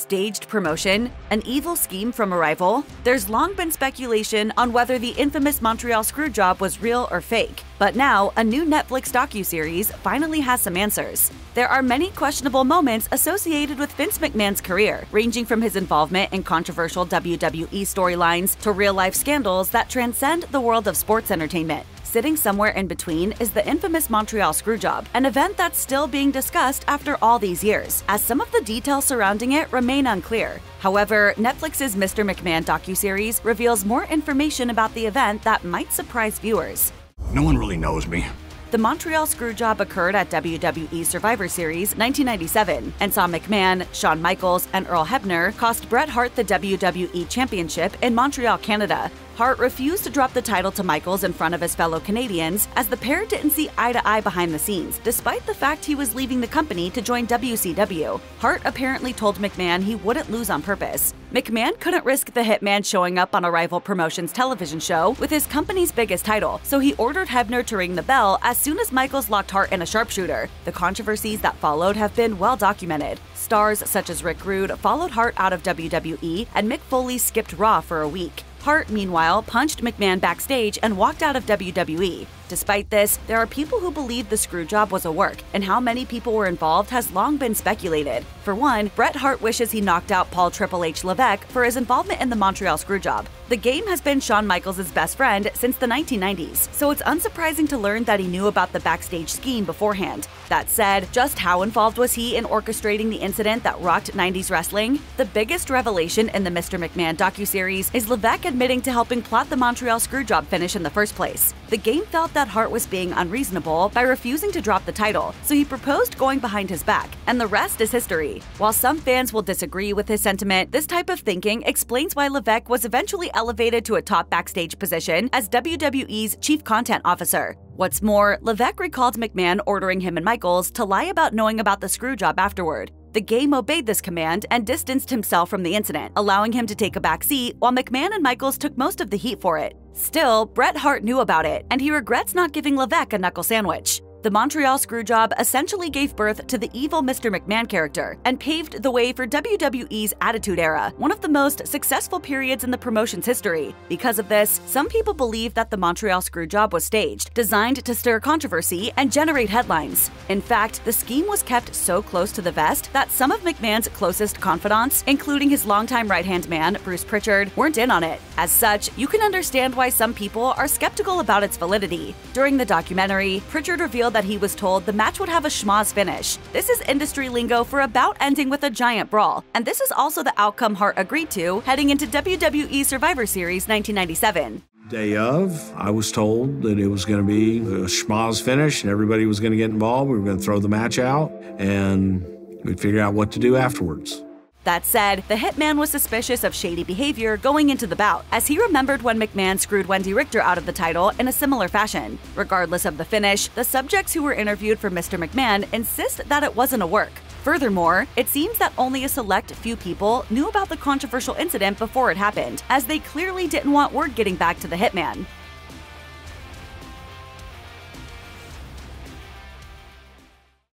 staged promotion? An evil scheme from a rival? There's long been speculation on whether the infamous Montreal Screwjob was real or fake. But now, a new Netflix docuseries finally has some answers. There are many questionable moments associated with Vince McMahon's career, ranging from his involvement in controversial WWE storylines to real-life scandals that transcend the world of sports entertainment. Sitting somewhere in between is the infamous Montreal Screwjob, an event that's still being discussed after all these years, as some of the details surrounding it remain unclear. However, Netflix's Mr. McMahon docuseries reveals more information about the event that might surprise viewers. No one really knows me. The Montreal Screwjob occurred at WWE Survivor Series 1997 and saw McMahon, Shawn Michaels, and Earl Hebner cost Bret Hart the WWE Championship in Montreal, Canada. Hart refused to drop the title to Michaels in front of his fellow Canadians, as the pair didn't see eye to eye behind the scenes, despite the fact he was leaving the company to join WCW. Hart apparently told McMahon he wouldn't lose on purpose. McMahon couldn't risk the hitman showing up on a rival promotion's television show with his company's biggest title, so he ordered Hebner to ring the bell as soon as Michaels locked Hart in a sharpshooter. The controversies that followed have been well documented. Stars such as Rick Rude followed Hart out of WWE, and Mick Foley skipped Raw for a week. Hart, meanwhile, punched McMahon backstage and walked out of WWE. Despite this, there are people who believe the Screwjob was a work, and how many people were involved has long been speculated. For one, Bret Hart wishes he knocked out Paul Triple H Levesque for his involvement in the Montreal Screwjob. The Game has been Shawn Michaels' best friend since the 1990s, so it's unsurprising to learn that he knew about the backstage scheme beforehand. That said, just how involved was he in orchestrating the incident that rocked 90s wrestling? The biggest revelation in the Mr. McMahon docuseries is Levesque admitting to helping plot the Montreal Screwjob finish in the first place. The Game felt that Hart was being unreasonable by refusing to drop the title, so he proposed going behind his back, and the rest is history. While some fans will disagree with his sentiment, this type of thinking explains why Levesque was eventually elevated to a top backstage position as WWE's Chief Content Officer. What's more, Levesque recalled McMahon ordering him and Michaels to lie about knowing about the Screwjob afterward. The Game obeyed this command and distanced himself from the incident, allowing him to take a back seat while McMahon and Michaels took most of the heat for it. Still, Bret Hart knew about it, and he regrets not giving Levesque a knuckle sandwich. The Montreal Screwjob essentially gave birth to the evil Mr. McMahon character and paved the way for WWE's Attitude Era, one of the most successful periods in the promotion's history. Because of this, some people believe that the Montreal Screwjob was staged, designed to stir controversy and generate headlines. In fact, the scheme was kept so close to the vest that some of McMahon's closest confidants, including his longtime right-hand man, Bruce Pritchard, weren't in on it. As such, you can understand why some people are skeptical about its validity. During the documentary, Pritchard revealed that he was told the match would have a schmoz finish. This is industry lingo for a bout ending with a giant brawl, and this is also the outcome Hart agreed to heading into WWE Survivor Series 1997. Day of, I was told that it was going to be a schmoz finish and everybody was going to get involved. We were going to throw the match out and we'd figure out what to do afterwards. That said, the hitman was suspicious of shady behavior going into the bout, as he remembered when McMahon screwed Wendy Richter out of the title in a similar fashion. Regardless of the finish, the subjects who were interviewed for Mr. McMahon insist that it wasn't a work. Furthermore, it seems that only a select few people knew about the controversial incident before it happened, as they clearly didn't want word getting back to the hitman.